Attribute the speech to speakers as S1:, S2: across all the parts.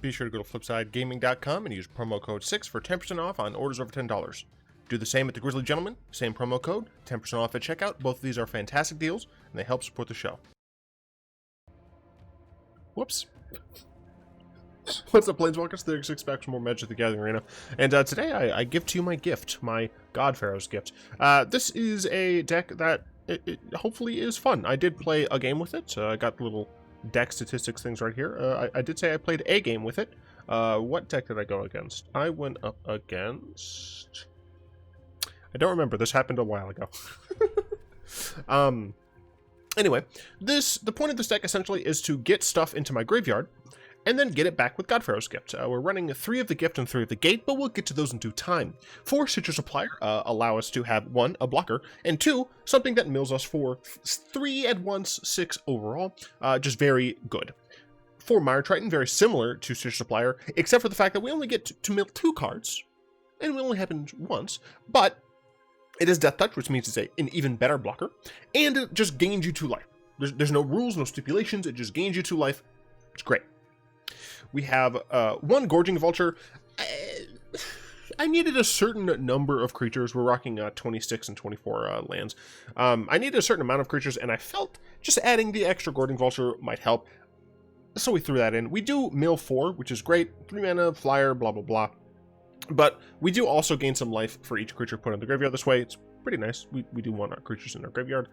S1: Be sure to go to flipsidegaming.com and use promo code 6 for 10% off on orders over $10. Do the same at the Grizzly Gentleman, same promo code, 10% off at checkout. Both of these are fantastic deals, and they help support the show. Whoops. What's up, Planeswalkers? 36 packs from more Magic the Gathering Arena. And today I give to you my gift, my God-Pharaoh's gift. This is a deck that it hopefully is fun. I did play a game with it. I got the little deck statistics things right here. I did say I played a game with it. What deck did I go against? I went up against... I don't remember. This happened a while ago. Anyway, the point of this deck essentially is to get stuff into my graveyard and then get it back with God-Pharaoh's gift. We're running 3 of the gift and 3 of the gate, but we'll get to those in due time. 4 Citrus Supplier allow us to have 1, a blocker, and 2, something that mills us for 3 at once, 6 overall. Just very good. 4 Mire Triton, very similar to Citrus Supplier, except for the fact that we only get to mill 2 cards, and it only happens once, but it is Death Touch, which means it's an even better blocker, and it just gains you 2 life. There's no rules, no stipulations, it just gains you 2 life. It's great. We have 1 Gorging Vulture. I needed a certain number of creatures. We're rocking 26 and 24 lands. I needed a certain amount of creatures, and I felt just adding the extra Gorging Vulture might help. So we threw that in. We do mill 4, which is great. 3 mana, flyer, blah, blah, blah. But we do also gain some life for each creature put in the graveyard this way. It's pretty nice. We do want our creatures in our graveyard.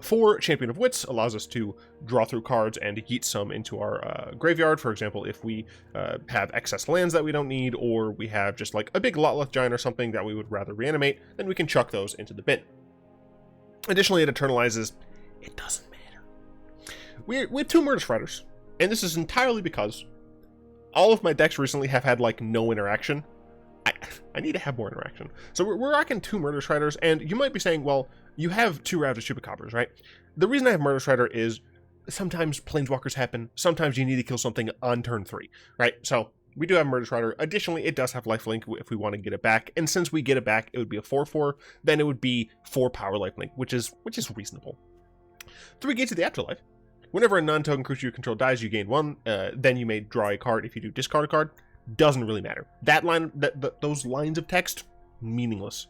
S1: 4 Champion of Wits allows us to draw through cards and yeet some into our graveyard. For example, if we have excess lands that we don't need, or we have just like a big Lotleth Giant or something that we would rather reanimate, then we can chuck those into the bin. Additionally, it eternalizes. It doesn't matter. We have 2 Murderous Riders, and this is entirely because all of my decks recently have had like no interaction. I need to have more interaction. So we're rocking 2 Murderous Riders, and you might be saying, well, you have 2 Ravenous Chupacabras, right? The reason I have Murderous Rider is sometimes Planeswalkers happen. Sometimes you need to kill something on turn 3, right? So we do have Murderous Rider. Additionally, it does have lifelink if we want to get it back. And since we get it back, it would be a 4/4. Then it would be 4 power lifelink, which is reasonable. 3 Gates of the Afterlife. Whenever a non-token creature you control dies, you gain 1. Then you may draw a card. If you do, discard a card. Doesn't really matter. That line, those lines of text, meaningless.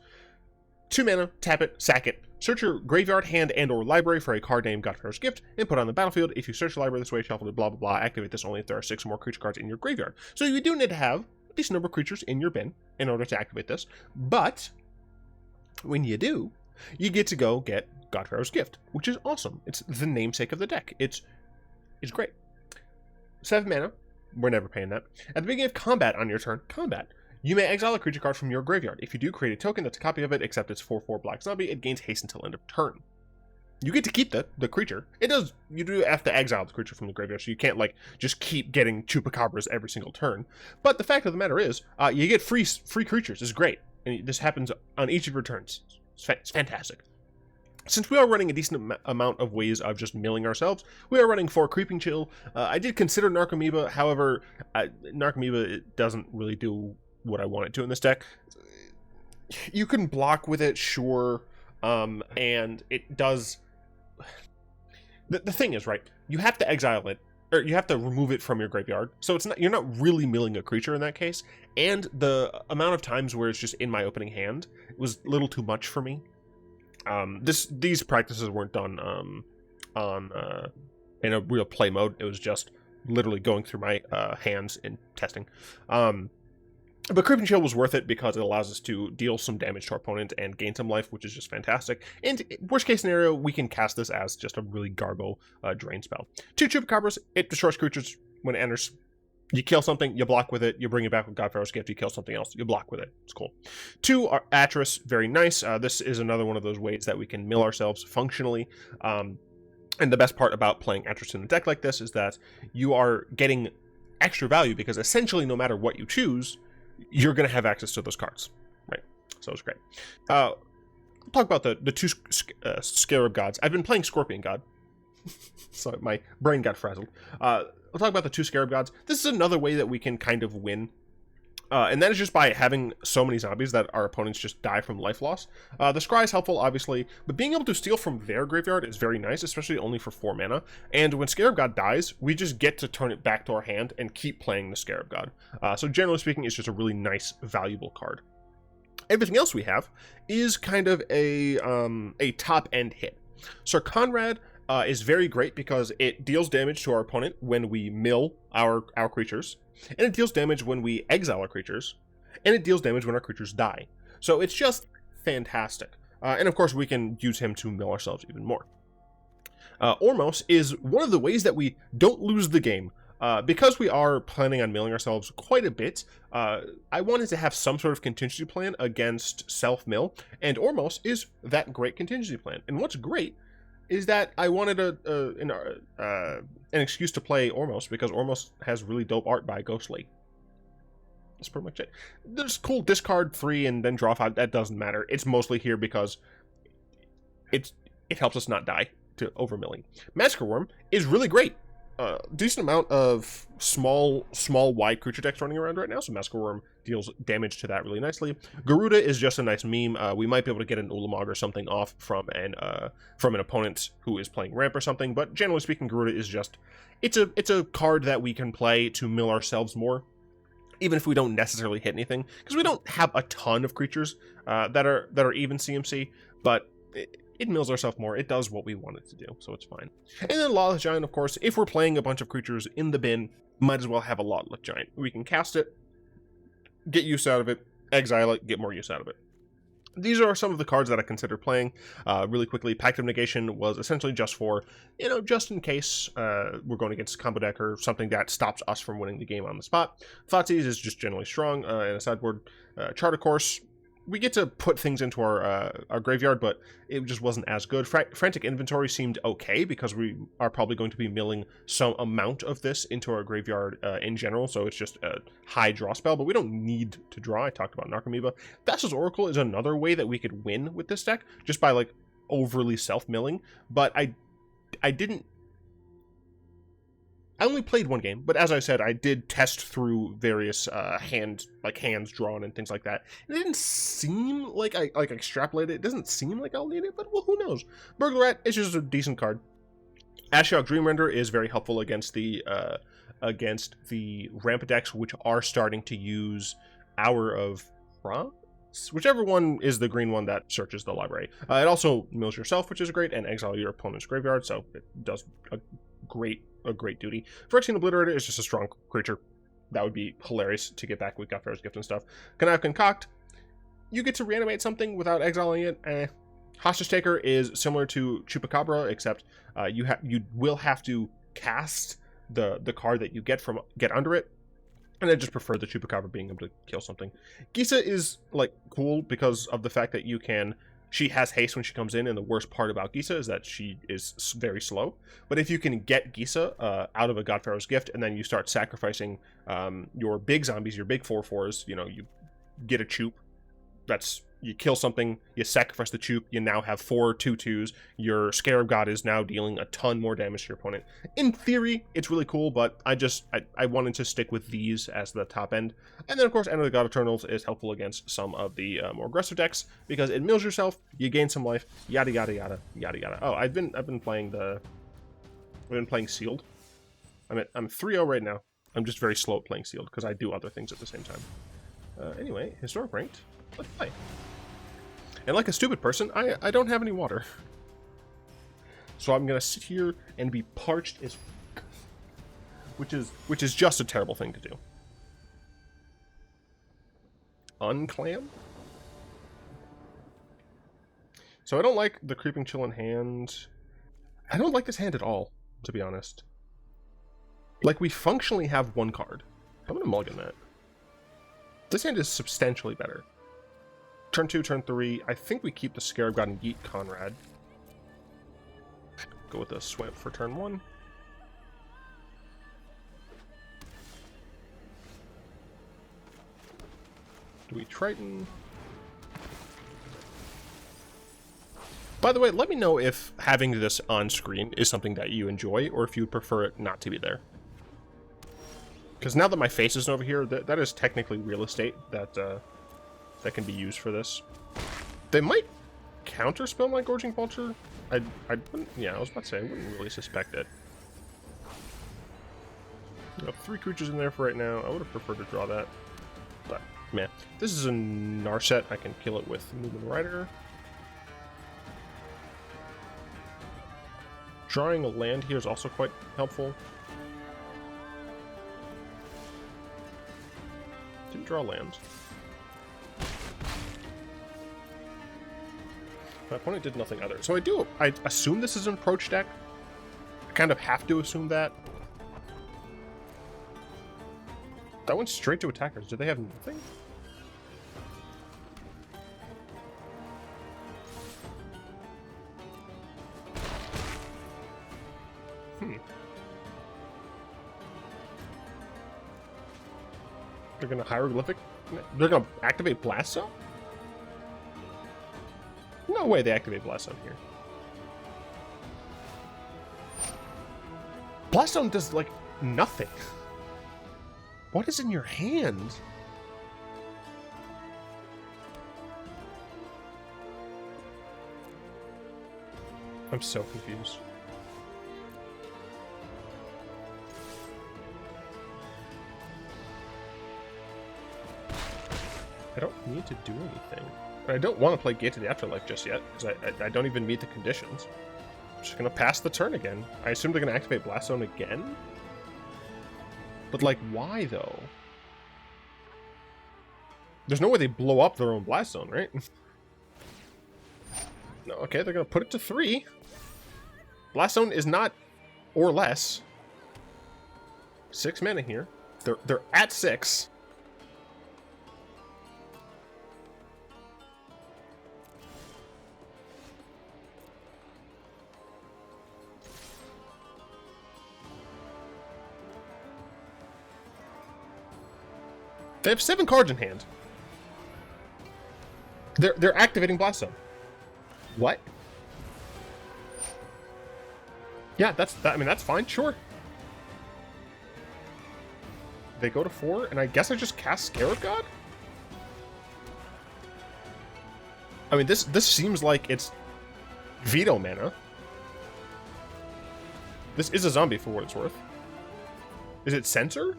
S1: 2 mana, tap it, sack it. Search your graveyard, hand, and or library for a card named God-Pharaoh's Gift, and put it on the battlefield. If you search the library this way, shuffle it, blah, blah, blah. Activate this only if there are 6 or more creature cards in your graveyard. So you do need to have a decent number of creatures in your bin in order to activate this. But when you do, you get to go get God-Pharaoh's Gift, which is awesome. It's the namesake of the deck. It's great. 7 mana. We're never paying that. At the beginning of combat on your turn, you may exile a creature card from your graveyard. If you do, create a token that's a copy of it, except it's 4/4 black zombie. It gains haste until end of turn. You get to keep the creature. You do have to exile the creature from the graveyard, so you can't like just keep getting Chupacabras every single turn. But the fact of the matter is, you get free creatures. It's great, and this happens on each of your turns. It's fantastic. Since we are running a decent amount of ways of just milling ourselves, we are running 4 Creeping Chill. I did consider Narcomoeba, however, Narcomoeba doesn't really do what I want it to in this deck. You can block with it, sure, and it does... The thing is, right, you have to exile it, or you have to remove it from your graveyard, so you're not really milling a creature in that case, and the amount of times where it's just in my opening hand was a little too much for me. These practices weren't done in a real play mode. It was just literally going through my hands and testing. But Creeping Chill was worth it because it allows us to deal some damage to our opponent and gain some life, which is just fantastic. And worst case scenario, we can cast this as just a really garbo drain spell. 2 Chupacabras, it destroys creatures when it enters. You kill something, you block with it, you bring it back with God-Pharaoh's Gift, you kill something else, you block with it. It's cool. 2 are Atris, very nice. This is another one of those ways that we can mill ourselves functionally. And the best part about playing Atris in a deck like this is that you are getting extra value because essentially no matter what you choose, you're going to have access to those cards. Right? So it's great. I'll talk about the 2 Scarab Gods. I've been playing Scorpion God. So my brain got frazzled. We'll talk about the 2 Scarab Gods. This is another way that we can kind of win And that is just by having so many zombies that our opponents just die from life loss. The Scry is helpful, obviously, but being able to steal from their graveyard is very nice, especially only for 4 mana. And when Scarab God dies, we just get to turn it back to our hand and keep playing the Scarab God. So generally speaking, it's just a really nice, valuable card. Everything else we have is kind of a top-end hit. Syr Konrad is very great because it deals damage to our opponent when we mill our creatures, and it deals damage when we exile our creatures, and it deals damage when our creatures die. So it's just fantastic. And of course, we can use him to mill ourselves even more. Ormos is one of the ways that we don't lose the game. Because we are planning on milling ourselves quite a bit, I wanted to have some sort of contingency plan against self-mill, and Ormos is that great contingency plan. And what's great is that I wanted an excuse to play Ormos, because Ormos has really dope art by Ghostly. That's pretty much it. There's cool discard 3 and then draw 5. That doesn't matter. It's mostly here because it helps us not die to overmilling. Massacre Wurm is really great. Decent amount of small wide creature decks running around right now, so Massacre Wurm deals damage to that really nicely. Gyruda is just a nice meme. We might be able to get an Ulamog or something off from an opponent who is playing ramp or something, but generally speaking, Gyruda is just it's a card that we can play to mill ourselves more, even if we don't necessarily hit anything, because we don't have a ton of creatures that are even CMC, but it mills ourselves more. It does what we want it to do, so it's fine. And then Lotleth Giant, of course, if we're playing a bunch of creatures in the bin, might as well have a Lotleth Giant. We can cast it, get use out of it, exile it, get more use out of it. These are some of the cards that I consider playing. Really quickly, Pact of Negation was essentially just for, just in case we're going against a combo deck or something that stops us from winning the game on the spot. Thoughtseize is just generally strong in a sideboard. Chart, of course, we get to put things into our graveyard, but it just wasn't as good. Frantic Inventory seemed okay because we are probably going to be milling some amount of this into our graveyard in general, so it's just a high draw spell, but we don't need to draw. I talked about Narcomoeba. Thassa's Oracle is another way that we could win with this deck, just by like overly self-milling, but I only played one game, but as I said, I did test through various hands drawn and things like that. And it didn't seem like I extrapolated. It doesn't seem like I'll need it, but well, who knows? Burglar Rat is just a decent card. Ashiok Dreamrender is very helpful against the ramp decks, which are starting to use Hour of Ra, whichever one is the green one that searches the library. It also mills yourself, which is great, and exile your opponent's graveyard, so it does a great duty. Phyrexian Obliterator is just a strong creature. That would be hilarious to get back with God-Pharaoh's Gift and stuff. Connive Concoct, you get to reanimate something without exiling it. Hostage Taker is similar to Chupacabra, except you will have to cast the card that you get under it. And I just prefer the Chupacabra being able to kill something. Gisa is like cool because of the fact that she has haste when she comes in, and the worst part about Gisa is that she is very slow. But if you can get Gisa out of a God-Pharaoh's Gift, and then you start sacrificing your big zombies, your big 4/4s, you get a Chup. You kill something, you sacrifice the Chup, you now have 4 2/2s. Your Scarab God is now dealing a ton more damage to your opponent. In theory, it's really cool, but I wanted to stick with these as the top end. And then, of course, Enter the God Eternals is helpful against some of the more aggressive decks, because it mills yourself, you gain some life, yada yada yada yada yada. Oh, I've been playing Sealed. I'm 3-0 right now. I'm just very slow at playing Sealed because I do other things at the same time. Anyway, Historic Ranked. Let's play. And like a stupid person, I don't have any water. So I'm gonna sit here and be parched as fuck, which is just a terrible thing to do. Unclam? So I don't like the Creeping Chill in hand. I don't like this hand at all, to be honest. Like, we functionally have one card. I'm gonna mulligan that. This hand is substantially better. Turn 2, turn 3. I think we keep the Scarab God and Yeet Konrad. Go with the Swamp for turn 1. Do we Triton? By the way, let me know if having this on screen is something that you enjoy, or if you would prefer it not to be there. Because now that my face isn't over here, that is technically real estate that that can be used for this. They might counterspell my Gorging Vulture. I wouldn't, yeah, I was about to say, I wouldn't really suspect it. You know, 3 creatures in there for right now. I would have preferred to draw that. But, man. This is a Narset. I can kill it with Murderous Rider. Drawing a land here is also quite helpful. Didn't draw lands. My opponent did nothing other. So I assume this is an approach deck. I kind of have to assume that. That went straight to attackers. Do they have nothing? They're gonna hieroglyphic? They're gonna activate Blast Zone? No way they activate Blast Zone here. Blast Zone does, like, nothing. What is in your hand? I'm so confused. I don't need to do anything. I don't want to play Gate to the Afterlife just yet, because I don't even meet the conditions. I'm just going to pass the turn again. I assume they're going to activate Blast Zone again? But, like, why, though? There's no way they blow up their own Blast Zone, right? No, okay, they're going to put it to 3. Blast Zone is not or less. 6 mana here. They're at 6. They have 7 cards in hand. They're activating Blast Zone. What? Yeah, I mean, that's fine, sure. They go to 4, and I guess I just cast Scarab God? I mean, this seems like it's veto mana. This is a zombie for what it's worth. Is it Censor?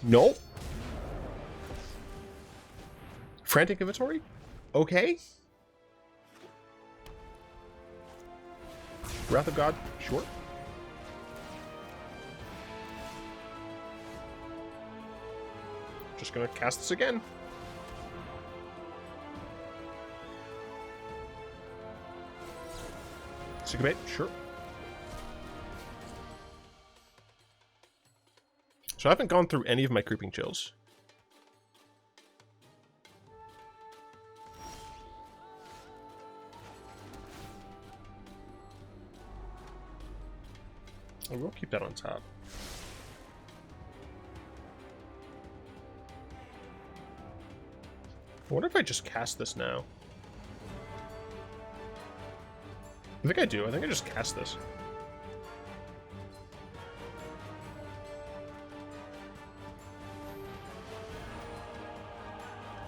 S1: Nope. Frantic Inventory? Okay. Wrath of God? Sure. Just gonna cast this again. Syncopate? Sure. So I haven't gone through any of my Creeping Chills. I will keep that on top. I wonder if I just cast this now. I think I do. I think I just cast this.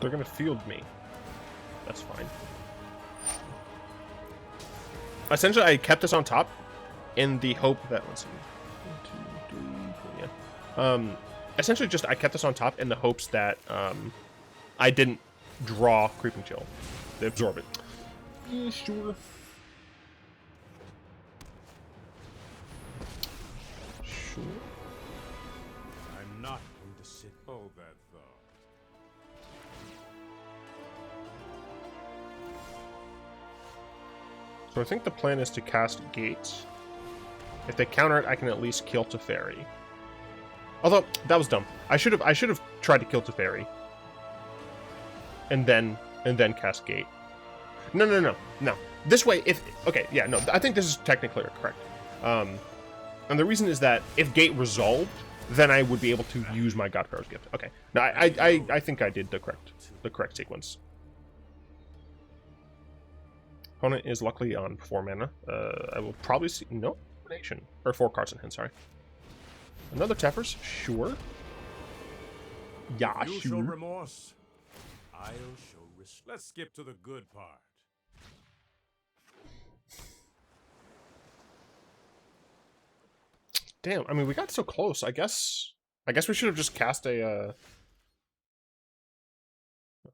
S1: They're gonna field me. That's fine. Essentially, I kept this on top in the hope that, let's see, 1, 2, 3, 4, yeah. Essentially, just I kept this on top in the hopes that I didn't draw Creeping Chill. They absorb it. Yeah, sure. Sure.
S2: I'm not going to sit. Oh, that thought.
S1: So I think the plan is to cast Gates. If they counter it, I can at least kill Teferi. Although that was dumb. I should have tried to kill Teferi. And then cast Gate. No. This way, I think this is technically correct. And the reason is that if Gate resolved, then I would be able to use my God-Pharaoh's Gift. Okay. No, I think I did the correct sequence. Opponent is luckily on 4 mana. I will probably see... No, nation. Or 4 cards in hand, sorry. Another Teffers? Sure. Yeah,
S2: You show
S1: sure.
S2: remorse, I'll show respect. Let's skip to the good part.
S1: Damn, I mean, we got so close. I guess we should have just cast a,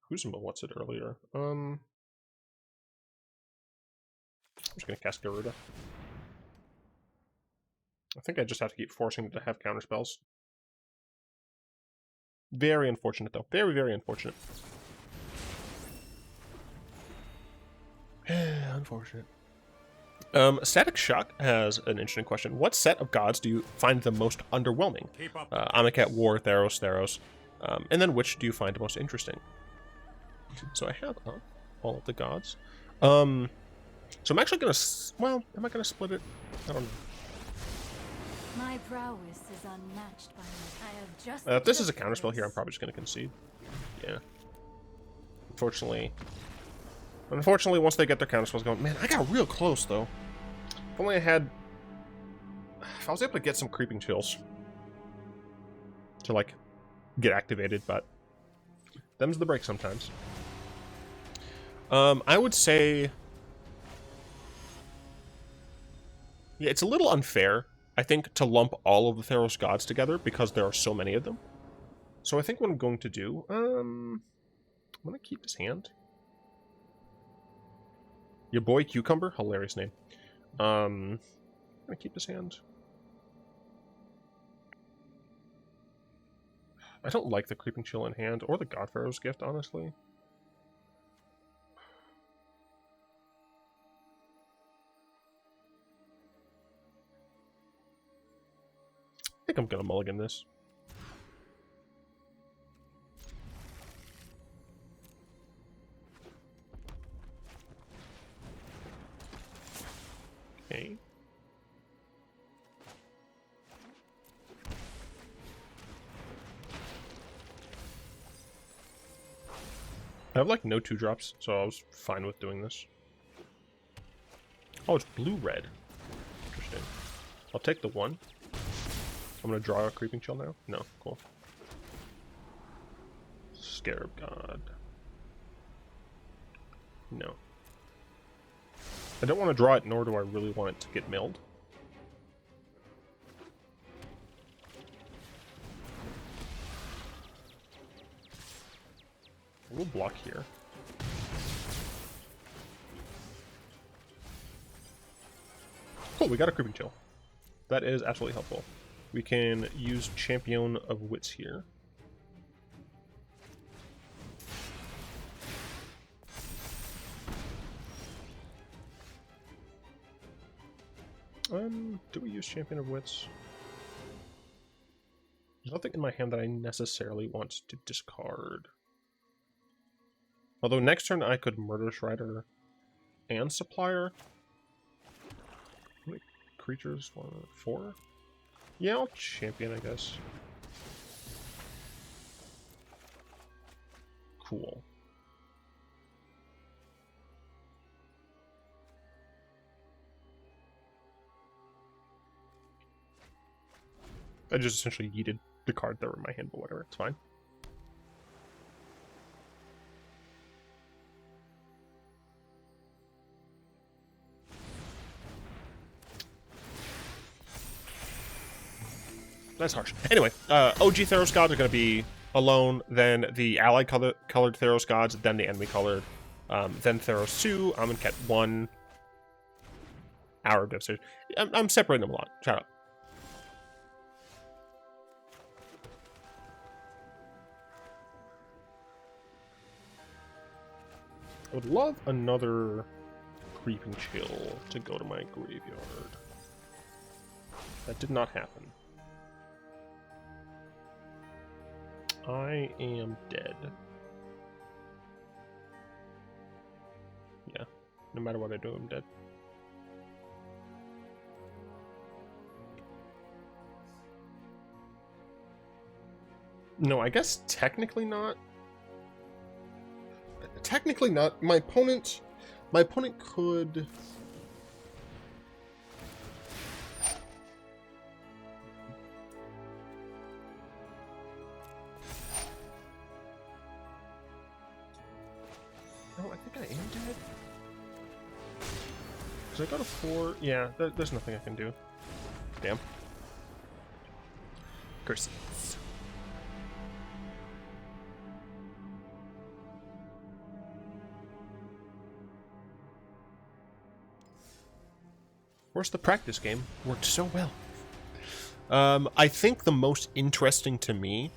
S1: what's it earlier? I'm just gonna cast Gyruda. I think I just have to keep forcing it to have counter spells. Very unfortunate, though. Very, very unfortunate. Unfortunate. Static Shock has an interesting question. What set of gods do you find the most underwhelming? Amonkhet, War, Theros. And then which do you find most interesting? So I have all of the gods. So I'm actually going to... Well, am I going to split it? I don't know.
S3: My prowess is unmatched by me. I have just
S1: If this is a counterspell here, I'm probably just going to concede. Yeah. Unfortunately, once they get their counterspells going... Man, I got real close, though. If only I had... If I was able to get some Creeping Chills to, like, get activated, but... Them's the break sometimes. I would say... Yeah, it's a little unfair, I think, to lump all of the Theros gods together because there are so many of them. So I think what I'm going to do... I'm going to keep this hand. Your boy Cucumber? Hilarious name. I'm going to keep this hand. I don't like the Creeping Chill in hand, or the God-Pharaoh's Gift, honestly. I think I'm going to mulligan this. Okay. I have like no 2-drops, so I was fine with doing this. Oh, it's blue-red. Interesting. I'll take the 1. I'm gonna draw a Creeping Chill now? No, cool. Scarab God. No. I don't want to draw it, nor do I really want it to get milled. We'll block here. Cool, we got a Creeping Chill. That is absolutely helpful. We can use Champion of Wits here. Do we use Champion of Wits? There's nothing in my hand that I necessarily want to discard. Although next turn I could Murderous Rider and Supplier. How many creatures? 4? Yeah, I'll Champion, I guess. Cool. I just essentially yeeted the card that were in my hand, but whatever, it's fine. That's harsh. Anyway, OG Theros gods are going to be alone, then the allied colored Theros gods, then the enemy colored, then Theros 2, Amonkhet 1, Hour of Devastation. I'm separating them a lot. Shut up. I would love another Creeping Chill to go to my graveyard. That did not happen. I am dead. Yeah, no matter what I do, I'm dead. No, I guess technically not. Technically not. My opponent could... Because I got a 4. Yeah, there's nothing I can do. Damn. Curses. Where's the practice game? Worked so well. I think the most interesting to me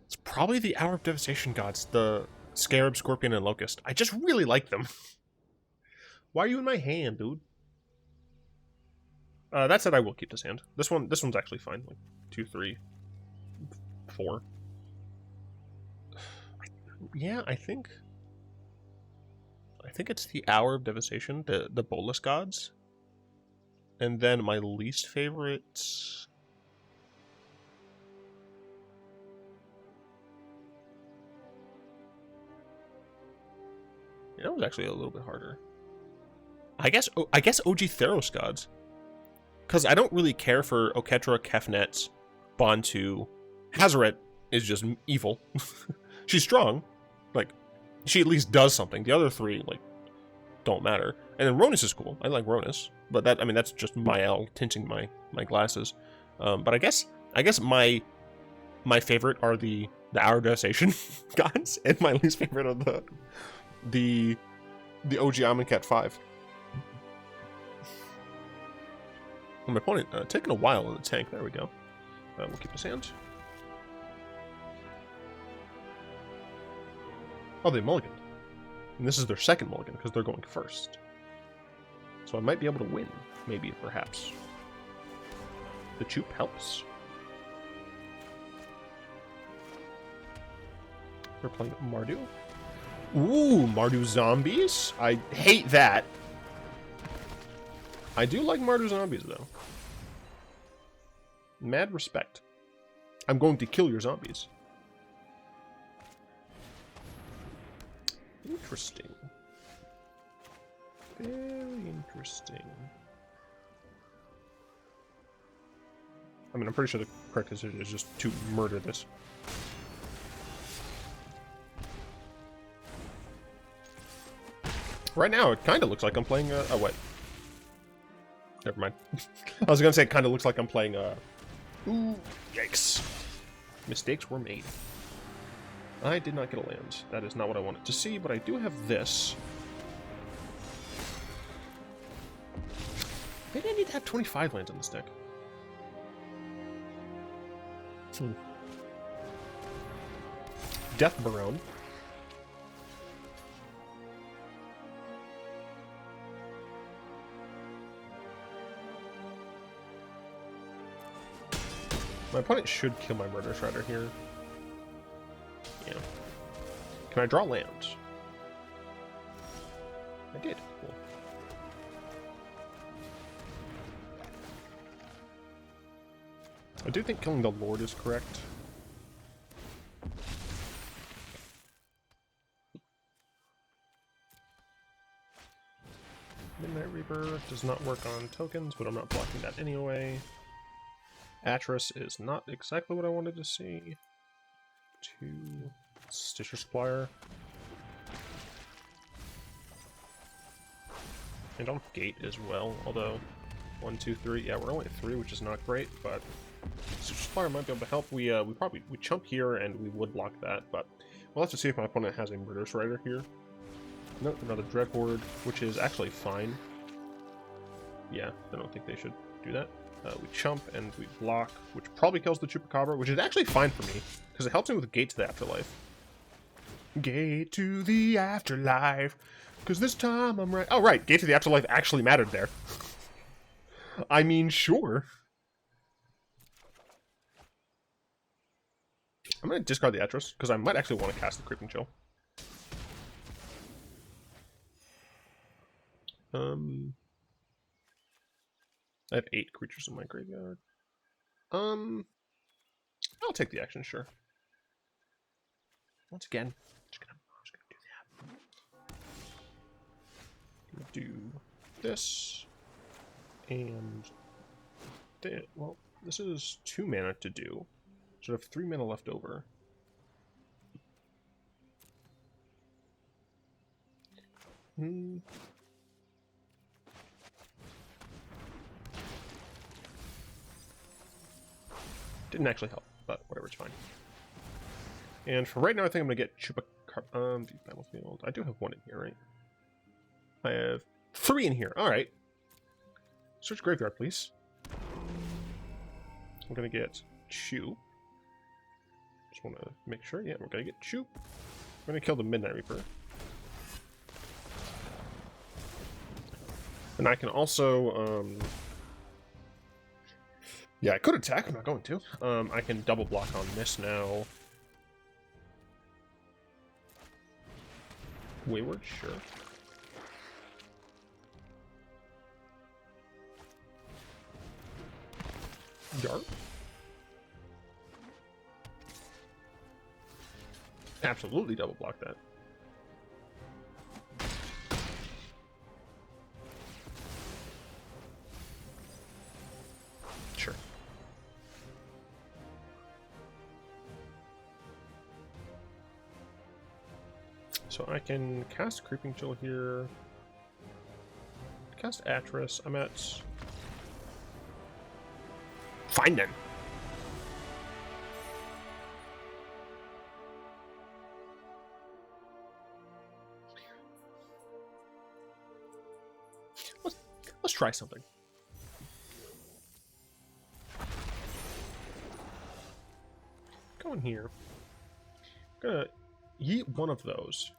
S1: it's probably the Hour of Devastation gods, the Scarab, Scorpion, and Locust. I just really like them. Why are you in my hand, dude? That said, I will keep this hand. This one's actually fine. Like 2, 3, 4. Yeah, I think it's the Hour of Devastation, the Bolas gods. And then my least favorite... Yeah, that was actually a little bit harder. I guess OG Theros gods. Because I don't really care for Oketra, Kefnet, Bantu. Hazoret is just evil. She's strong. Like, she at least does something. The other 3, like, don't matter. And then Ronus is cool. I like Ronus. But that, I mean, that's just my L tinting my glasses. But I guess my favorite are the Hour of Devastation gods, and my least favorite are the OG Amonkhet 5. And my opponent taking a while in the tank. There we go. We'll keep his hand. Oh, they mulliganed. And this is their second mulligan because they're going first. So I might be able to win. Maybe, perhaps. The Chup helps. They're playing Mardu. Ooh, Mardu Zombies? I hate that. I do like Mardu Zombies, though. Mad respect. I'm going to kill your zombies. Interesting. Very interesting. I mean, I'm pretty sure the correct decision is just to murder this. Right now, it kind of looks like I'm playing oh, wait. Never mind. I was going to say it kind of looks like I'm playing ooh, yikes. Mistakes were made. I did not get a land. That is not what I wanted to see, but I do have this. Maybe I need to have 25 lands on this deck. Death Baron. My opponent should kill my Murderous Rider here. Yeah. Can I draw land? I did. Cool. I do think killing the Lord is correct. Midnight Reaper does not work on tokens, but I'm not blocking that anyway. Atris is not exactly what I wanted to see. 2 Stitcher Supplier. And don't gate as well, although 1, 2, 3. Yeah, we're only at 3, which is not great, but Stitcher Supplier might be able to help. We chump here and we would block that, but we'll have to see if my opponent has a Murderous Rider here. Nope, another Dread Horde, which is actually fine. Yeah, I don't think they should do that. We chump and we block, which probably kills the Chupacabra, which is actually fine for me, because it helps me with Gate to the Afterlife. Gate to the Afterlife, because this time I'm right. Oh, right, Gate to the Afterlife actually mattered there. I mean, sure. I'm going to discard the Atris, because I might actually want to cast the Creeping Chill. I have 8 creatures in my graveyard. I'll take the action, sure. Once again, I'm just gonna do this. And this is 2 mana to do. So I have 3 mana left over. Didn't actually help, but whatever, it's fine. And for right now, I think I'm gonna get Chupacabra. The battlefield. I do have one in here, right? I have 3 in here. All right. Search graveyard, please. I'm gonna get Chew. Just want to make sure. Yeah, we're gonna get Chew. We're gonna kill the Midnight Reaper. And I can also, yeah, I could attack. I'm not going to. I can double block on this now. Wayward, sure. Yarp. Absolutely double block that. Sure. So I can cast Creeping Chill here. Cast Atris. I'm at... Fine then. Let's try something. Go in here. I'm gonna yeet one of those.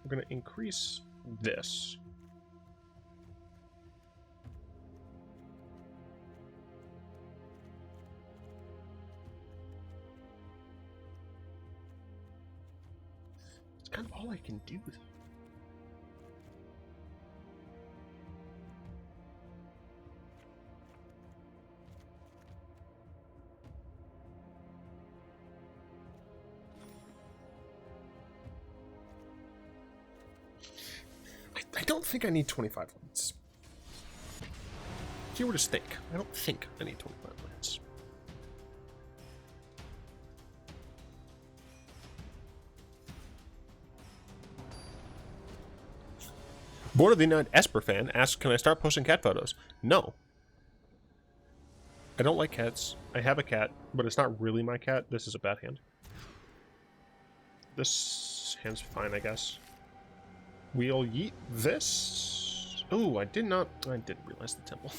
S1: We're gonna increase this. It's kind of all I can do with it. I don't think I need 25 lands. If you were to think, I don't think I need 25 lands. Board of the Night Esper fan asks, can I start posting cat photos? No. I don't like cats. I have a cat, but it's not really my cat. This is a bad hand. This hand's fine, I guess. We'll yeet this. Oh, I didn't realize the temple.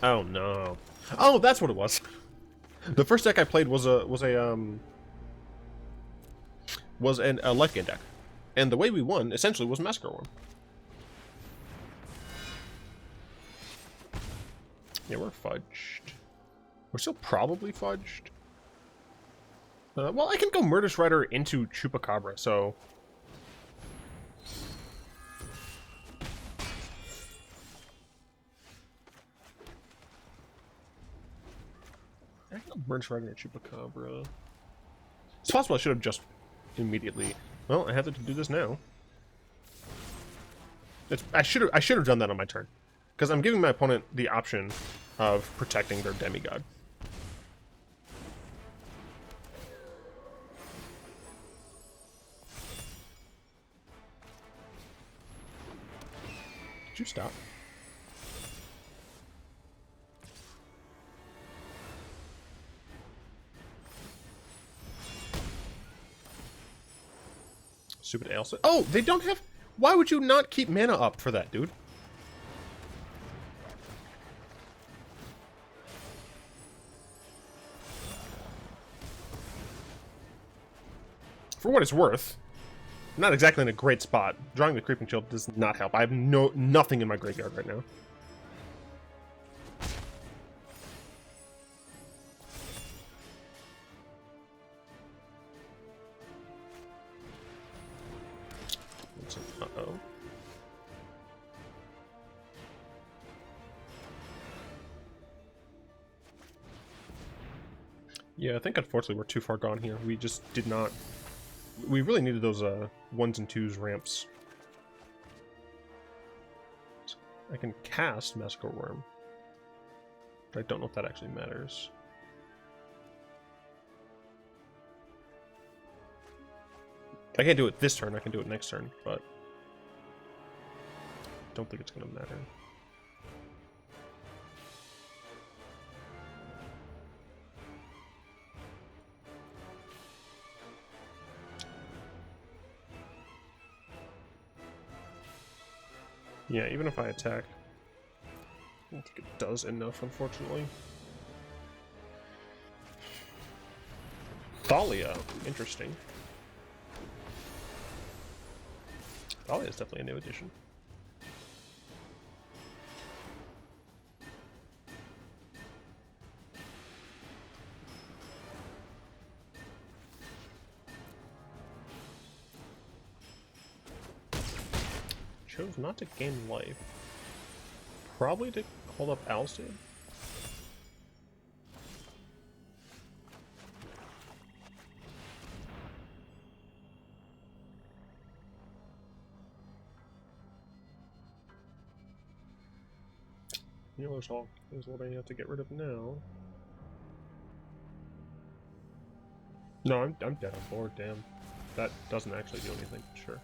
S1: Oh no. Oh, that's what it was. The first deck I played was a Lifegain deck. And the way we won essentially was Massacre Wurm. Yeah, we're fudged. We're still probably fudged. Well, I can go Murderous Rider into Chupacabra, so... I can go Murderous Rider into Chupacabra. It's possible I should have just immediately... Well, I have to do this now. I should have done that on my turn. Because I'm giving my opponent the option of protecting their demigod. Did you stop? Stupid Ailsa. Oh, they don't have... Why would you not keep mana up for that, dude? For what it's worth, not exactly in a great spot. Drawing the Creeping Chill does not help. I have nothing in my graveyard right now. Uh-oh. Yeah, I think unfortunately we're too far gone here. We just did not... We really needed those 1s and 2s ramps. I can cast Massacre Wurm, but I don't know if that actually matters. I can't do it this turn, I can do it next turn, but don't think it's gonna matter. Yeah, even if I attack, I don't think it does enough, unfortunately. Thalia, interesting. Thalia is definitely a new addition. Chose not to gain life. Probably to hold up Alstead. Healer's Hawk is what I have to get rid of now. No, I'm dead on board, damn. That doesn't actually do anything, sure.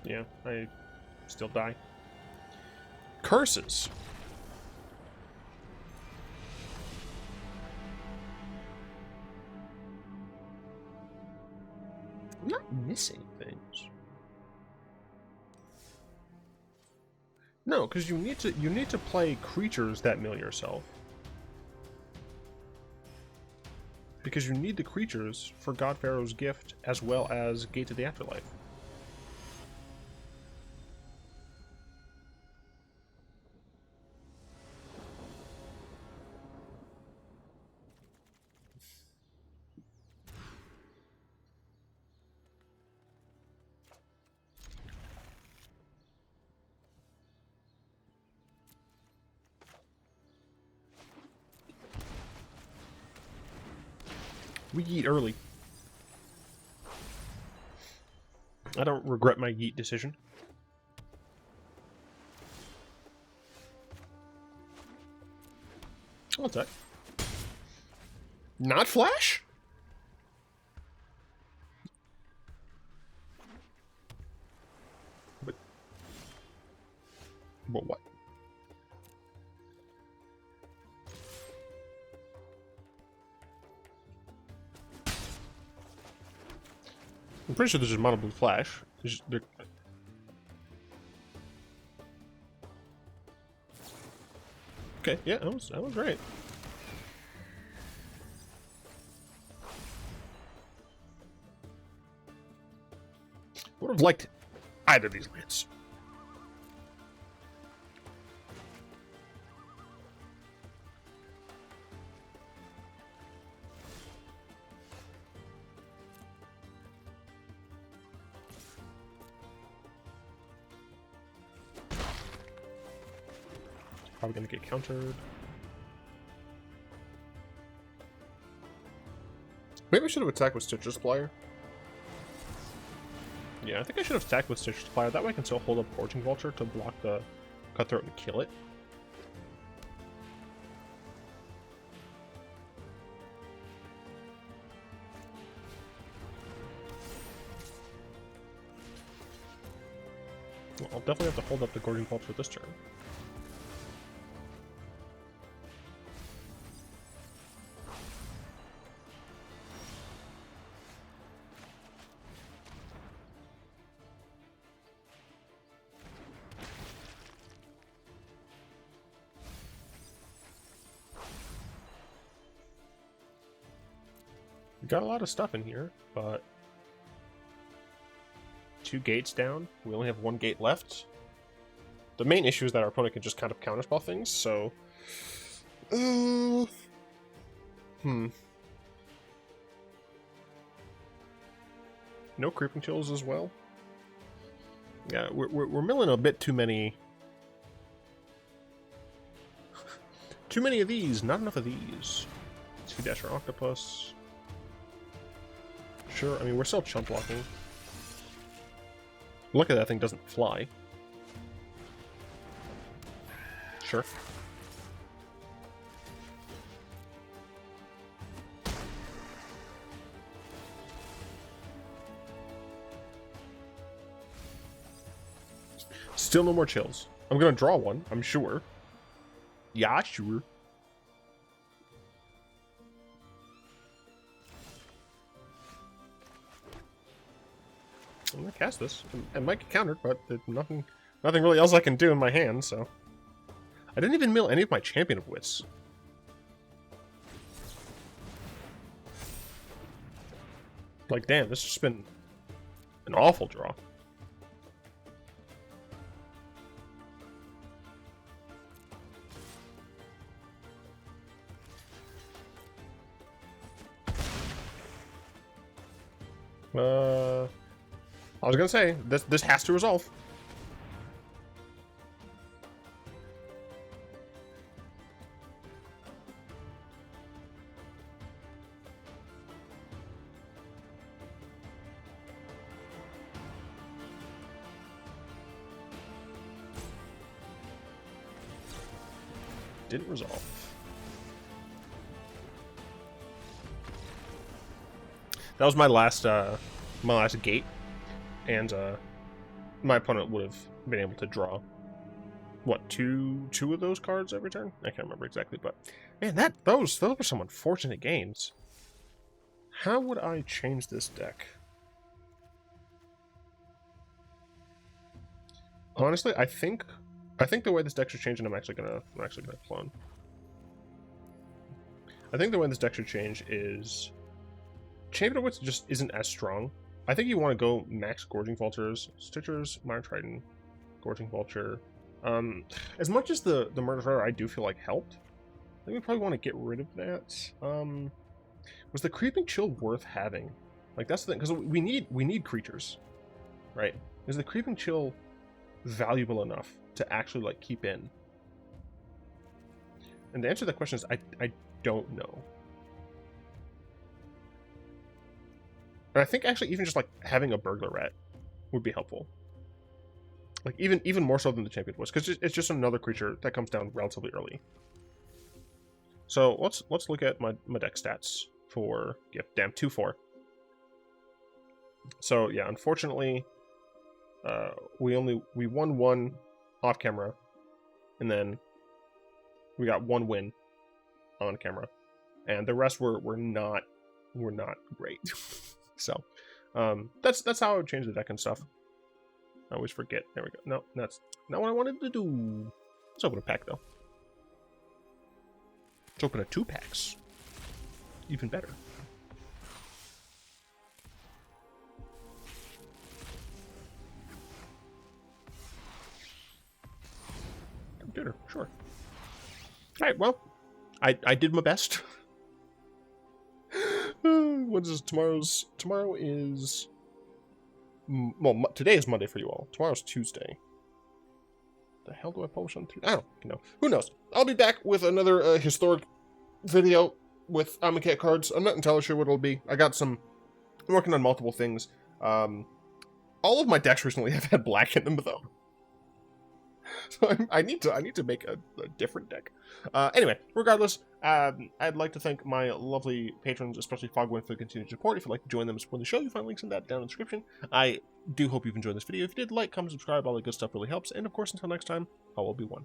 S1: Yeah, I still die. Curses! I'm not missing things. No, because you need to play creatures that mill yourself. Because you need the creatures for God-Pharaoh's gift as well as Gate to the Afterlife. We yeet early. I don't regret my yeet decision. What's that? Not flash? But what? I'm pretty sure there's just mono blue flash. Okay, yeah, that was right. Would have liked either of these lands. Probably gonna get countered. Maybe I should have attacked with Stitcher Supplier. Yeah, I think I should have attacked with Stitcher Supplier. That way I can still hold up Gorging Vulture to block the Cutthroat and kill it. Well, I'll definitely have to hold up the Gorging Vulture this turn. Got a lot of stuff in here, but 2 gates down. We only have 1 gate left. The main issue is that our opponent can just kind of counterspell things, so... No creeping chills as well. Yeah, we're milling a bit too many... too many of these, not enough of these. 2-Dasher Octopus... Sure, I mean, we're still chump blocking. Look at that thing doesn't fly. Sure. Still no more chills. I'm gonna draw one, I'm sure. Yeah, sure. I'm gonna cast this. It might get countered, but there's nothing really else I can do in my hand, so. I didn't even mill any of my Champion of Wits. Like, damn, this has just been an awful draw. I was gonna say, this has to resolve. Didn't resolve. That was my last gate, and my opponent would have been able to draw what two of those cards every turn. I can't remember exactly, but man, those were some unfortunate games. How would I change this deck? Honestly, I think the way this deck should change, and I'm actually gonna clone. I think the way this deck should change is Champion of Wits just isn't as strong. I think you want to go max Gorging Vultures, Stitchers, Mire Triton, Gorging Vulture. As much as the Murderous Rider I do feel like helped, I think we probably want to get rid of that. Was the Creeping Chill worth having? Like, that's the thing, because we need creatures, right? Is the Creeping Chill valuable enough to actually like keep in? And the answer to that question is I don't know. And I think actually even just like having a Burglar Rat would be helpful. Like even more so than the Champion was, because it's just another creature that comes down relatively early. So let's look at my deck stats for damn 2/4. So yeah, unfortunately, we won one off camera, and then we got one win on camera, and the rest were not great. So that's how I would change the deck and stuff. I always forget. There we go. No, that's not what I wanted to do. Let's open a pack though. Let's open a 2-packs. Even better. Dinner, sure. Alright, well, I did my best. What is this? Tomorrow is... Well, today is Monday for you all. Tomorrow's Tuesday. The hell do I publish on Tuesday? I don't know. Who knows? I'll be back with another historic video with Amonkhet cards. I'm not entirely sure what it'll be. I'm working on multiple things. All of my decks recently have had black in them, though. So I need to make a different deck. Anyway, regardless, I'd like to thank my lovely patrons, especially Fogwind, for the continued support. If you'd like to join them and support the show, you'll find links in that down in the description. I do hope you've enjoyed this video. If you did, like, comment, subscribe, all that good stuff really helps. And of course, until next time, all will be one.